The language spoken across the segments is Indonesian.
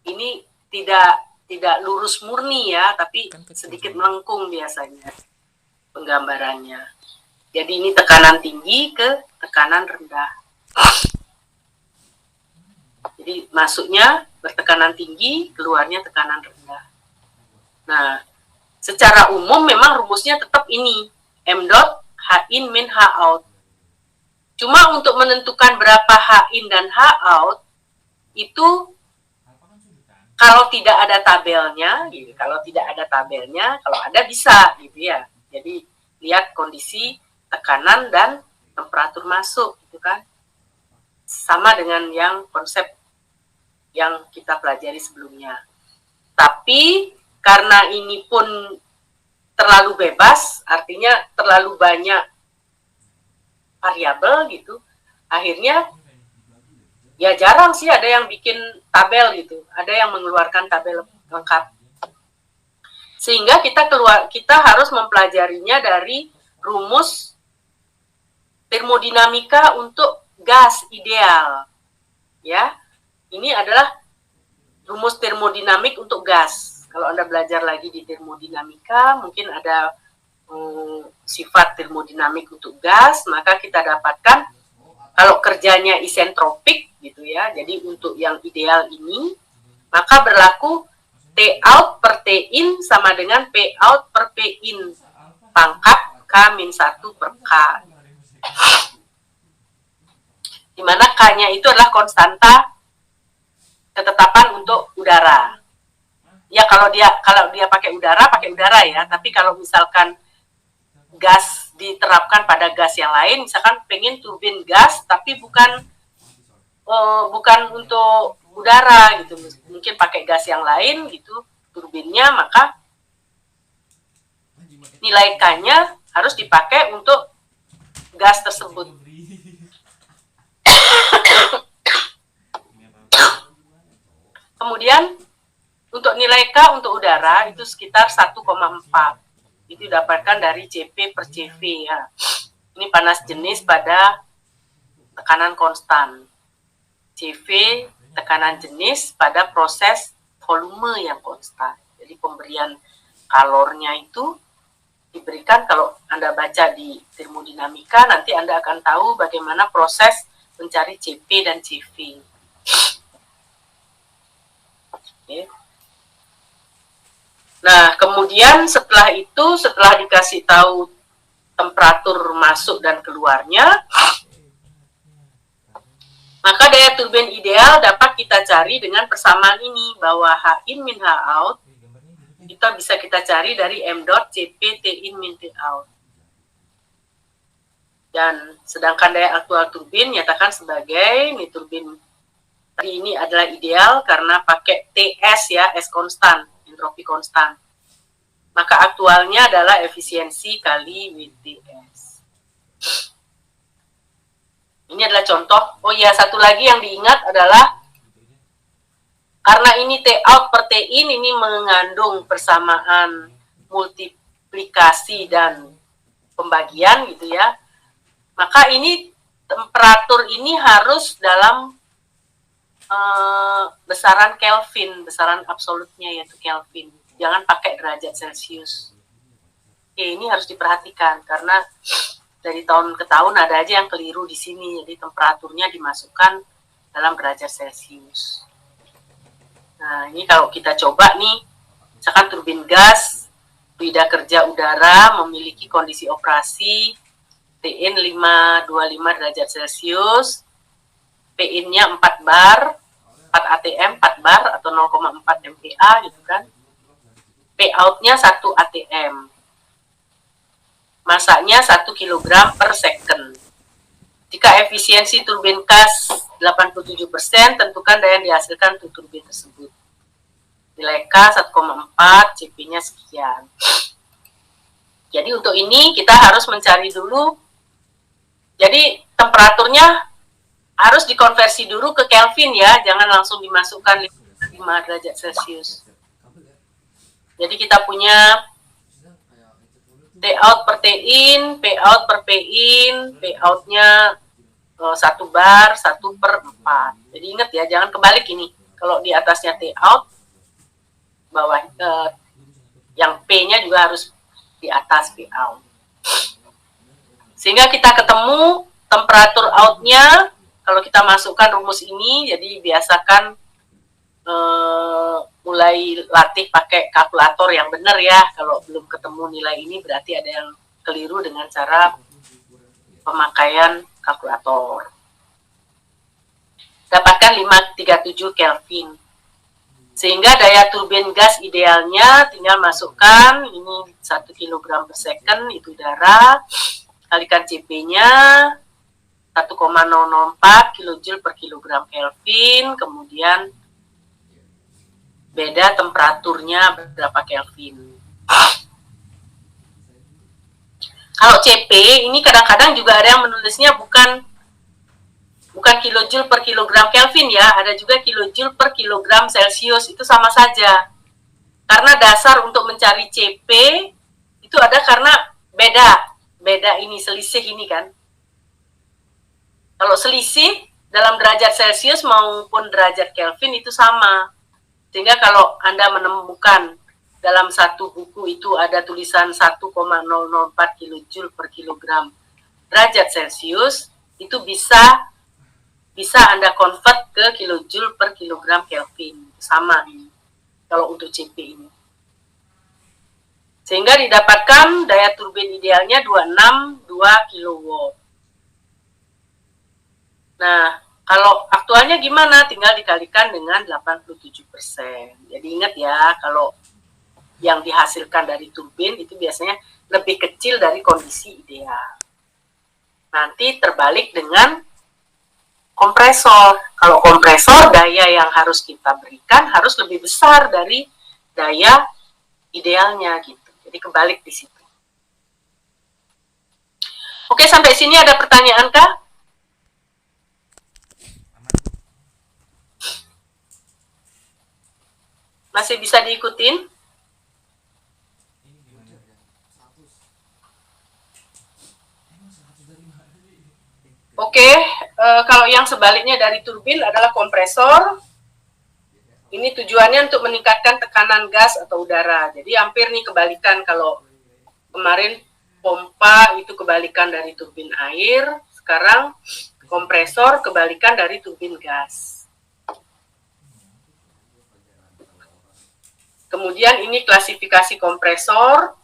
ini tidak lurus murni ya, tapi sedikit melengkung biasanya penggambarannya. Jadi ini tekanan tinggi ke tekanan rendah. Jadi masuknya bertekanan tinggi, keluarnya tekanan rendah. Nah, secara umum memang rumusnya tetap ini, M dot H in min H out. Cuma untuk menentukan berapa H in dan H out, itu kalau tidak ada tabelnya, gitu. Kalau ada bisa, gitu ya. Jadi lihat kondisi tekanan dan temperatur masuk, gitu kan. Sama dengan yang konsep yang kita pelajari sebelumnya. Tapi karena ini pun terlalu bebas, artinya terlalu banyak variabel gitu, akhirnya ya jarang sih ada yang bikin tabel gitu, ada yang mengeluarkan tabel lengkap. Sehingga kita harus mempelajarinya dari rumus termodinamika untuk gas ideal. Ya, ini adalah rumus termodinamik untuk gas. Kalau Anda belajar lagi di termodinamika, mungkin ada sifat termodinamik untuk gas, maka kita dapatkan kalau kerjanya isentropik gitu ya. Jadi untuk yang ideal ini, maka berlaku T out per T in sama dengan P out per P in pangkat K-1 per K. Di mana K-nya itu adalah konstanta ketetapan untuk udara. Ya kalau dia pakai udara ya. Tapi kalau misalkan gas diterapkan pada gas yang lain, misalkan pengen turbin gas tapi bukan untuk udara gitu, mungkin pakai gas yang lain gitu turbinnya, maka nilai K-nya harus dipakai untuk gas tersebut. Kemudian untuk nilai K untuk udara itu sekitar 1,4. Itu didapatkan dari Cp per Cv ya. Ini panas jenis pada tekanan konstan. Cv tekanan jenis pada proses volume yang konstan. Jadi pemberian kalornya itu diberikan, kalau Anda baca di termodinamika, nanti Anda akan tahu bagaimana proses mencari Cp dan Cv. Oke. Nah, kemudian setelah dikasih tahu temperatur masuk dan keluarnya, maka daya turbin ideal dapat kita cari dengan persamaan ini, bahwa H in min H out kita cari dari M dot Cp T in min T out. Dan sedangkan daya aktual turbin nyatakan sebagai ini turbin tadi ini adalah ideal karena pakai TS ya, S konstan, entropi konstan. Maka aktualnya adalah efisiensi kali WTS. Ini adalah contoh. Oh ya, satu lagi yang diingat adalah karena ini T out per T in ini mengandung persamaan multiplikasi dan pembagian gitu ya. Maka ini temperatur ini harus dalam besaran Kelvin, besaran absolutnya yaitu Kelvin. Jangan pakai derajat Celcius. Oke, ini harus diperhatikan karena dari tahun ke tahun ada aja yang keliru di sini. Jadi temperaturnya dimasukkan dalam derajat Celcius. Nah, ini kalau kita coba nih, misalkan turbin gas, fluida kerja udara memiliki kondisi operasi Tin 525 derajat Celcius, Pin-nya 4 bar, 4 ATM, 4 bar atau 0,4 MPa gitu kan. P-out-nya 1 ATM. Masanya 1 kg per second. Jika efisiensi turbin gas 87%, tentukan daya yang dihasilkan untuk turbin tersebut. Nilai K 1,4, Cp-nya sekian. Jadi untuk ini kita harus mencari dulu. Jadi temperaturnya harus dikonversi dulu ke Kelvin ya, jangan langsung dimasukkan 5 derajat Celcius. Jadi kita punya T out per T in, P out per P in, P out-nya 1 bar, 1 per 4. Jadi ingat ya, jangan kebalik ini. Kalau di atasnya T out, bawah yang P-nya juga harus di atas P out. Sehingga kita ketemu temperatur out-nya. Kalau kita masukkan rumus ini, jadi biasakan mulai latih pakai kalkulator yang benar ya. Kalau belum ketemu nilai ini berarti ada yang keliru dengan cara pemakaian kalkulator. Dapatkan 537 Kelvin. Sehingga daya turbin gas idealnya tinggal masukkan ini 1 kg per second itu udara, kalikan Cp-nya 1,004 kJ per kilogram Kelvin, kemudian beda temperaturnya berapa Kelvin. Kalau Cp ini kadang-kadang juga ada yang menulisnya bukan kilojoule per kilogram Kelvin ya, ada juga kilojoule per kilogram Celcius, itu sama saja. Karena dasar untuk mencari Cp itu ada karena beda ini, selisih ini kan. Kalau selisih dalam derajat Celcius maupun derajat Kelvin itu sama. Sehingga kalau Anda menemukan dalam satu buku itu ada tulisan 1,004 kilojoule per kilogram derajat Celcius, itu bisa Anda convert ke kilojoule per kilogram Kelvin. Sama ini kalau untuk Cp ini. Sehingga didapatkan daya turbin idealnya 262 kW. Nah, kalau aktualnya gimana? Tinggal dikalikan dengan 87%. Jadi ingat ya, kalau yang dihasilkan dari turbin itu biasanya lebih kecil dari kondisi ideal. Nanti terbalik dengan kompresor. Kalau kompresor, daya yang harus kita berikan harus lebih besar dari daya idealnya gitu. Jadi kebalik di situ. Oke, sampai sini ada pertanyaan kah? Masih bisa diikutin? Oke, kalau yang sebaliknya dari turbin adalah kompresor. Ini tujuannya untuk meningkatkan tekanan gas atau udara. Jadi hampir nih kebalikan, kalau kemarin pompa itu kebalikan dari turbin air, sekarang kompresor kebalikan dari turbin gas. Kemudian ini klasifikasi kompresor.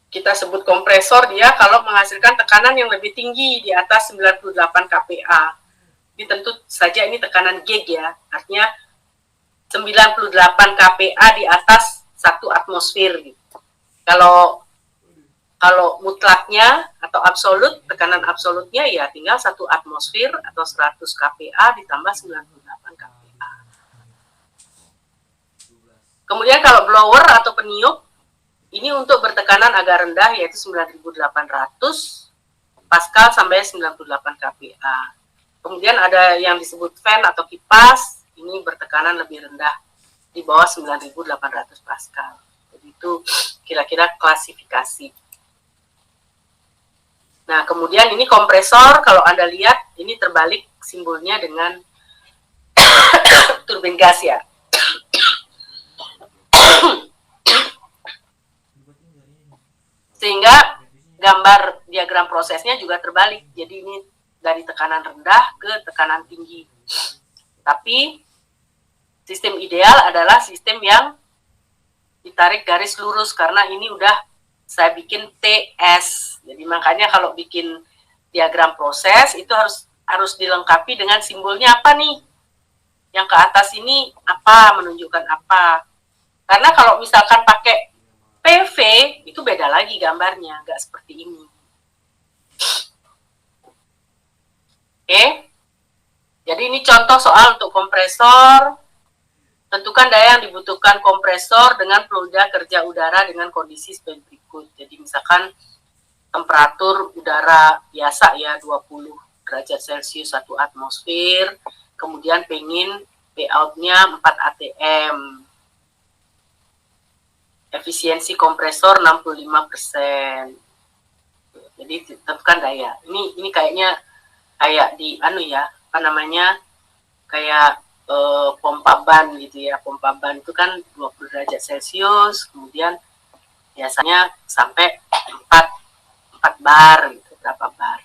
Kita sebut kompresor dia kalau menghasilkan tekanan yang lebih tinggi di atas 98 kPa. Ini tentu saja ini tekanan gauge ya. Artinya 98 kPa di atas 1 atmosfer. Kalau mutlaknya atau absolut, tekanan absolutnya ya tinggal 1 atmosfer atau 100 kPa ditambah 98 kPa. Kemudian kalau blower atau peniup, ini untuk bertekanan agak rendah yaitu 9800 Pascal sampai 98 kPa. Kemudian ada yang disebut fan atau kipas, ini bertekanan lebih rendah di bawah 9800 Pascal. Jadi itu kira-kira klasifikasi. Nah, kemudian ini kompresor, kalau Anda lihat ini terbalik simbolnya dengan turbin gas ya. Sehingga gambar diagram prosesnya juga terbalik. Jadi ini dari tekanan rendah ke tekanan tinggi. Tapi sistem ideal adalah sistem yang ditarik garis lurus, karena ini udah saya bikin TS. Jadi makanya kalau bikin diagram proses itu harus dilengkapi dengan simbolnya apa nih? Yang ke atas ini apa, menunjukkan apa. Karena kalau misalkan pakai PV itu beda lagi gambarnya, nggak seperti ini. Oke, jadi ini contoh soal untuk kompresor. Tentukan daya yang dibutuhkan kompresor dengan fluida kerja udara dengan kondisi sebagai berikut. Jadi misalkan temperatur udara biasa ya 20 derajat Celcius 1 atmosfer, kemudian pengen P out-nya 4 atm. Efisiensi kompresor 65%. Jadi tentukan daya. Ini kayaknya kayak di apa namanya? kayak pompa ban gitu ya. Pompa ban itu kan 20 derajat Celcius, kemudian biasanya sampai 4 bar gitu, berapa bar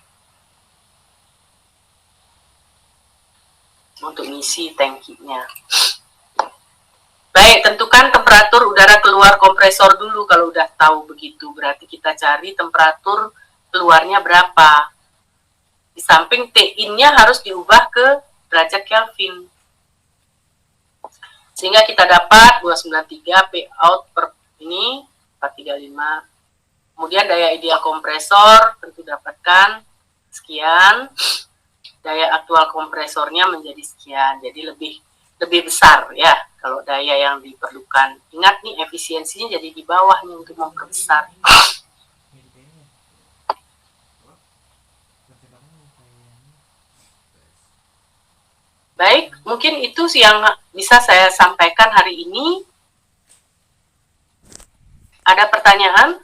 untuk ngisi tangkinya. Baik, tentukan temperatur udara keluar kompresor dulu. Kalau udah tahu begitu, berarti kita cari temperatur keluarnya berapa. Di samping T-in-nya harus diubah ke derajat Kelvin. Sehingga kita dapat 293 P out per ini 435. Kemudian daya ideal kompresor tentu dapatkan sekian. Daya aktual kompresornya menjadi sekian. Jadi lebih besar ya kalau daya yang diperlukan. Ingat nih efisiensinya jadi di bawah nih untuk memperbesar. Baik, mungkin itu yang bisa saya sampaikan hari ini. Ada pertanyaan?